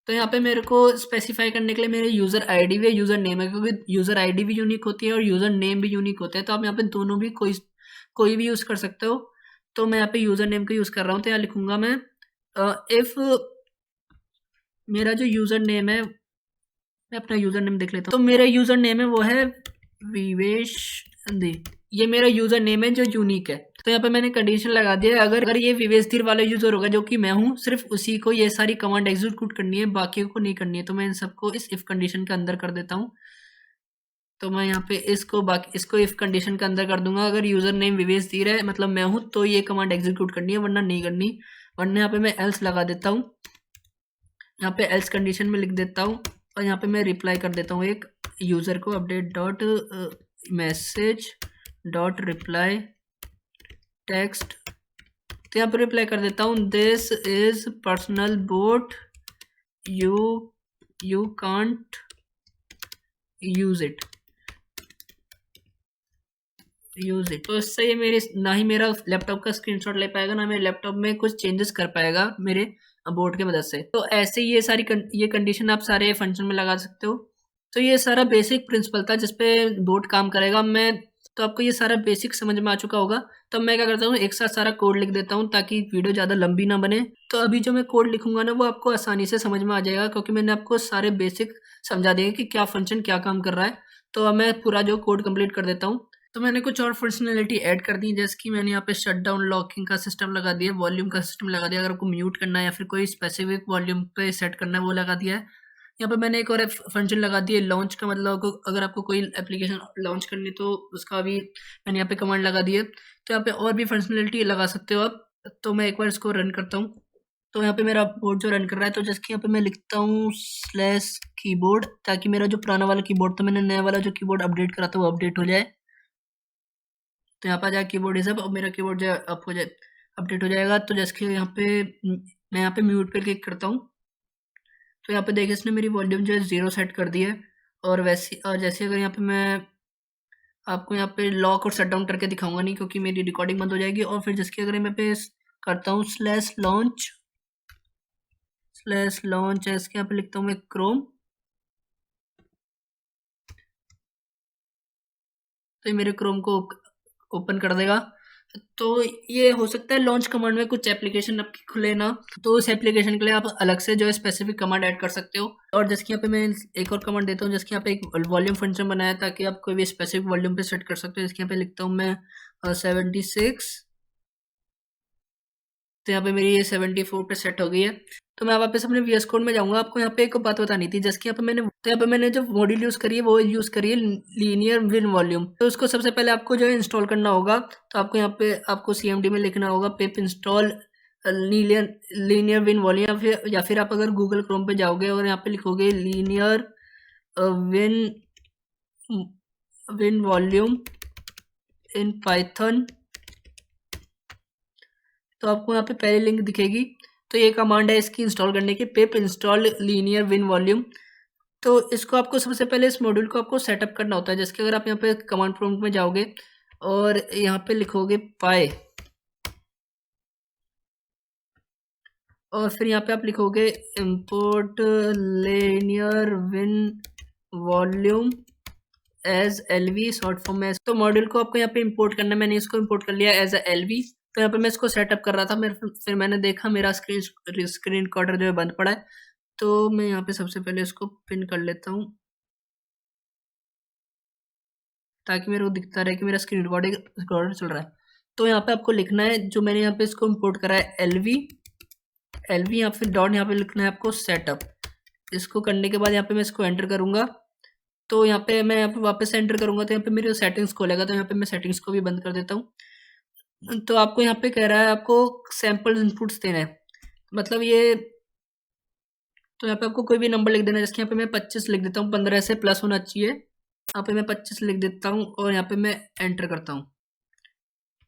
तो यहाँ पे मेरे को स्पेसिफाई करने के लिए मेरे यूज़र आईडी भी यूज़र नेम है, क्योंकि यूज़र आईडी भी यूनिक होती है और यूज़र नेम भी यूनिक होते हैं। तो आप यहाँ पे दोनों भी कोई भी यूज़ कर सकते हो। तो मैं यहाँ पे यूज़र नेम का यूज़ कर रहा हूँ। तो यहाँ लिखूंगा मैं इफ़ मेरा जो यूज़र नेम है, मैं अपना यूज़र नेम देख लेता हूँ। तो मेरा यूज़र नेम है वो है विवेश दी, ये मेरा यूज़र नेम है जो यूनिक है। तो यहाँ पे मैंने कंडीशन लगा दिया है, अगर ये विवेश धीर वाला यूज़र होगा जो कि मैं हूँ, सिर्फ उसी को ये सारी कमांड एग्जीक्यूट करनी है, बाकी को नहीं करनी है। तो मैं इन सबको इस इफ़ कंडीशन के अंदर कर देता हूँ। तो मैं यहाँ पे इसको इफ़ कंडीशन के अंदर कर दूंगा। अगर यूज़र नेम विवेश धीर है, मतलब मैं हूँ, तो ये कमांड एग्जीक्यूट करनी है, वरना नहीं करनी। वरना यहाँ पे मैं एल्स लगा देता हूँ। यहाँ पे एल्स कंडीशन में लिख देता हूँ और यहाँ पे मैं रिप्लाई कर देता हूँ एक यूज़र को update dot message dot reply text. तो यहाँ पे रिप्लाई कर देता हूँ this is personal boat, you can't use it. तो इससे ये मेरे ना ही मेरा लैपटॉप का स्क्रीनशॉट ले पाएगा, ना मेरे लैपटॉप में कुछ चेंजेस कर पाएगा मेरे बोर्ड की मदद से। तो ऐसे ये सारी ये कंडीशन आप सारे फंक्शन में लगा सकते हो। तो ये सारा बेसिक प्रिंसिपल था जिसपे बोर्ड काम करेगा। तो आपको ये सारा बेसिक समझ में आ चुका होगा। तो मैं क्या करता हूँ, एक साथ सारा कोड लिख देता हूँ ताकि वीडियो ज़्यादा लंबी ना बने। तो अभी जो मैं कोड लिखूंगा ना, वो आपको आसानी से समझ में आ जाएगा, क्योंकि मैंने आपको सारे बेसिक समझा दिए कि क्या फंक्शन क्या काम कर रहा है। तो अब मैं पूरा जो कोड कंप्लीट कर देता हूँ। तो मैंने कुछ और फंक्शनलिटी ऐड कर दी, जैसे कि मैंने यहाँ पे शट डाउन लॉकिंग का सिस्टम लगा दिया, वॉल्यूम का सिस्टम लगा दिया, अगर आपको म्यूट करना है या फिर कोई स्पेसिफिक वॉल्यूम पे सेट करना है वो लगा दिया है। यहाँ पे मैंने एक और फंक्शन लगा दिया लॉन्च का, मतलब अगर आपको कोई एप्लीकेशन लॉन्च करनी तो उसका भी मैंने यहाँ पे कमांड लगा दिया। तो यहाँ पे और भी फंक्शनलिटी लगा सकते हो आप। तो मैं एक बार इसको रन करता हूँ। तो यहाँ पे मेरा बोर्ड जो रन कर रहा है, तो जैसे कि यहाँ पे मैं लिखता हूँ स्लैश कीबोर्ड, ताकि मेरा जो पुराना वाला कीबोर्ड था, मैंने नया वाला जो कीबोर्ड अपडेट करा था वो अपडेट हो जाए। तो यहाँ पर जाए कीबोर्ड ये सब, और मेरा कीबोर्ड जो अप हो जाए अपडेट हो जाएगा। तो जैसे कि यहाँ पे मैं यहाँ पे म्यूट पे क्लिक करता हूँ, तो यहाँ पे देखिए इसने मेरी वॉल्यूम जो है 0 सेट कर दी है। और जैसे अगर यहाँ पे मैं आपको यहाँ पे लॉक और शट डाउन करके दिखाऊंगा नहीं, क्योंकि मेरी रिकॉर्डिंग बंद हो जाएगी। और फिर जिसकी अगर मैं पे करता हूँ स्लैश लॉन्च इसके यहाँ पे लिखता हूँ मैं क्रोम, तो ये मेरे क्रोम को ओपन कर देगा। तो ये हो सकता है लॉन्च कमांड में कुछ एप्लीकेशन आपकी खुले ना, तो उस एप्लीकेशन के लिए आप अलग से जो है स्पेसिफिक कमांड ऐड कर सकते हो। और जैसे यहाँ पे मैं एक और कमांड देता हूँ, जिसके यहाँ पे एक वॉल्यूम फंक्शन बनाया ताकि आप कोई भी स्पेसिफिक वॉल्यूम पे सेट कर सकते हो। जिसके यहाँ पे लिखता हूँ मैं 76 तो यहाँ पे मेरी ये 74 पे सेट हो गई है। तो मैं वापस अपने वीएस कोड में जाऊँगा। आपको यहाँ पे एक बात बतानी थी, जैसे कि यहाँ पे मैंने जो मॉड्यूल यूज़ करी है वो यूज़ करी है लीनियर विन वॉल्यूम। तो उसको सबसे पहले आपको जो है इंस्टॉल करना होगा। तो आपको यहाँ पे आपको सीएमडी में लिखना होगा पिप इंस्टॉल लीनियर विन वॉल्यूम, या फिर आप अगर गूगल क्रोम पे जाओगे और यहाँ पे लिखोगे linear win win volume in Python, तो आपको यहाँ पे पहले लिंक दिखेगी। तो ये कमांड है इसकी इंस्टॉल करने की, पिप इंस्टॉल लीनियर विन वॉल्यूम। तो इसको आपको सबसे पहले इस मॉड्यूल को आपको सेटअप करना होता है। जैसे कि अगर आप यहाँ पे कमांड प्रॉम्प्ट में जाओगे और यहाँ पे लिखोगे पाई, और फिर यहाँ पे आप लिखोगे import linear win volume as LV short form में। तो मॉड्यूल को आपको यहाँ पे इंपोर्ट करना है। मैंने इसको इंपोर्ट कर लिया एज एलवी। तो यहाँ पे मैं इसको सेटअप कर रहा था, फिर मैंने देखा मेरा स्क्रीन रिकॉर्डर जो है बंद पड़ा है। तो मैं यहाँ पे सबसे पहले इसको पिन कर लेता हूँ ताकि मेरे को दिखता रहे कि मेरा स्क्रीन रिकॉर्डर चल रहा है। तो यहाँ पे आपको लिखना है, जो मैंने यहाँ पे इसको इंपोर्ट करा है एलवी या फिर डॉट, यहाँ पे लिखना है आपको सेटअप। इसको करने के बाद यहाँ पे मैं इसको एंटर करूँगा। तो यहाँ पे मैं यहाँ पे वापस एंटर करूँगा तो यहाँ पे मेरे सेटिंग्स खोलेगा। तो यहाँ पे मैं सेटिंग्स को भी बंद कर देता हूँ। तो आपको यहाँ पे कह रहा है आपको सैम्पल इनपुट्स देना है, मतलब ये, तो यहाँ पे आपको कोई भी नंबर लिख देना है। जैसे यहाँ पे मैं 25 लिख देता हूँ, 15 से प्लस होना चाहिए। यहाँ पे मैं 25 लिख देता हूँ और यहाँ पे मैं एंटर करता हूँ।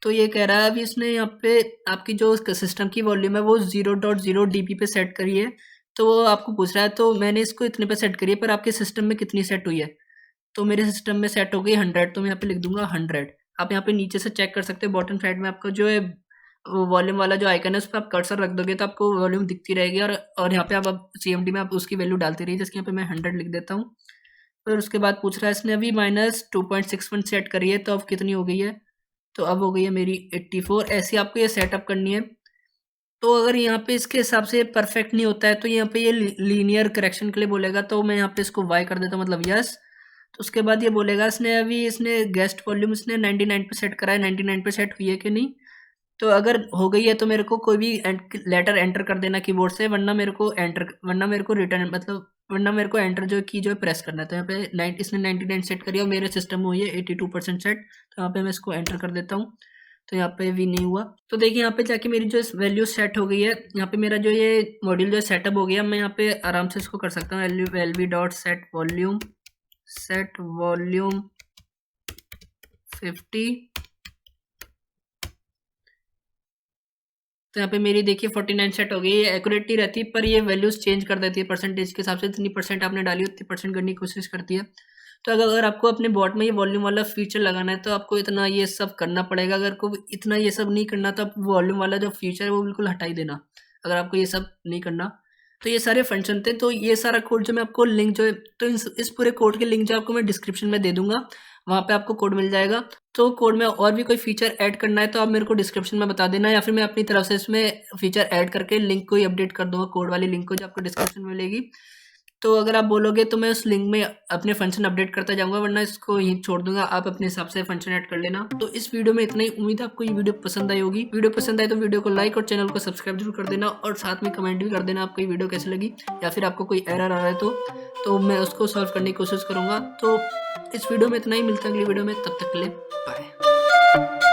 तो ये कह रहा है अभी इसने यहाँ पे आपकी जो सिस्टम की वॉल्यूम है वो 0.0 dB पे सेट करी है। तो वो आपको पूछ रहा है, तो मैंने इसको इतने पे सेट करी है, पर आपके सिस्टम में कितनी सेट हुई है। तो मेरे सिस्टम में सेट हो गई 100, तो मैं यहाँ पे लिख दूंगा 100। आप यहाँ पे नीचे से चेक कर सकते हो, बॉटम साइड में आपका जो है वॉल्यूम वाला जो आइकन है उस पर आप कर्सर रख दोगे तो आपको वॉल्यूम दिखती रहेगी। और यहाँ पे आप सीएमडी में आप उसकी वैल्यू डालती रहिए। जैसे यहाँ पे मैं 100 लिख देता हूँ। फिर उसके बाद पूछ रहा है इसने अभी -2.61 सेट करी है, तो अब कितनी हो गई है। तो अब हो गई है मेरी 84। ऐसे आपको ये सेटअप करनी है। तो अगर यहाँ पे इसके हिसाब से परफेक्ट नहीं होता है तो यहाँ पे ये लीनियर करेक्शन के लिए बोलेगा। तो मैं यहाँ पे इसको वाई कर देता हूँ, मतलब यस। तो उसके बाद ये बोलेगा इसने गेस्ट वॉल्यूम इसने 99 पे सेट करा है, 99 पे सेट हुई है कि नहीं। तो अगर हो गई है तो मेरे को कोई भी लेटर एंटर कर देना कीबोर्ड से, वरना मेरे को रिटर्न, मतलब वरना मेरे को एंटर जो की जो है प्रेस करना है। तो यहाँ पे इसने 99 सेट करी और मेरे सिस्टम में हुई है 82% सेट। तो यहाँ पे मैं इसको एंटर कर देता हूँ। तो यहाँ पे भी नहीं हुआ। तो देखिए यहाँ पे जाके मेरी जो वैल्यू सेट हो गई है। यहाँ पे मेरा जो ये मॉड्यूल जो सेटअप हो गया, मैं यहाँ पे आराम से इसको कर सकता हूँ। LV dot set volume 50। तो यहाँ पे मेरी देखिए 49 सेट हो गई। ये एक्यूरेट नहीं रहती, पर ये वैल्यूज चेंज कर देती है परसेंटेज के हिसाब से। जितनी परसेंट आपने डाली उतनी परसेंट करने की कोशिश करती है। तो अगर आपको अपने बॉट में ये वॉल्यूम वाला फीचर लगाना है तो आपको इतना ये सब करना पड़ेगा। अगर को इतना ये सब नहीं करना तो आप वॉल्यूम वाला जो फीचर है वो बिल्कुल हटा ही देना, अगर आपको ये सब नहीं करना। तो ये सारे फंक्शन थे। तो ये सारा कोड जो मैं आपको लिंक जो है, तो इस पूरे कोड के लिंक जो आपको मैं डिस्क्रिप्शन में दे दूंगा, वहाँ पे आपको कोड मिल जाएगा। तो कोड में और भी कोई फीचर ऐड करना है तो आप मेरे को डिस्क्रिप्शन में बता देना, या फिर मैं अपनी तरफ से इसमें फीचर ऐड करके लिंक को ही अपडेट कर दूंगा, कोड वाली लिंक को जो आपको डिस्क्रिप्शन में मिलेगी। तो अगर आप बोलोगे तो मैं उस लिंक में अपने फंक्शन अपडेट करता जाऊंगा, वरना इसको यहीं छोड़ दूंगा। आप अपने हिसाब से फंक्शन ऐड कर लेना। तो इस वीडियो में इतना ही। उम्मीद है आपको ये वीडियो पसंद आई होगी। वीडियो पसंद आए तो वीडियो को लाइक और चैनल को सब्सक्राइब जरूर कर देना, और साथ में कमेंट भी कर देना आपको ये वीडियो कैसी लगी, या फिर आपको कोई एरर आ रहा है तो मैं उसको सॉल्व करने की कोशिश करूंगा। तो इस वीडियो में इतना ही। मिलता है अगली वीडियो में, तब तक के लिए बाय।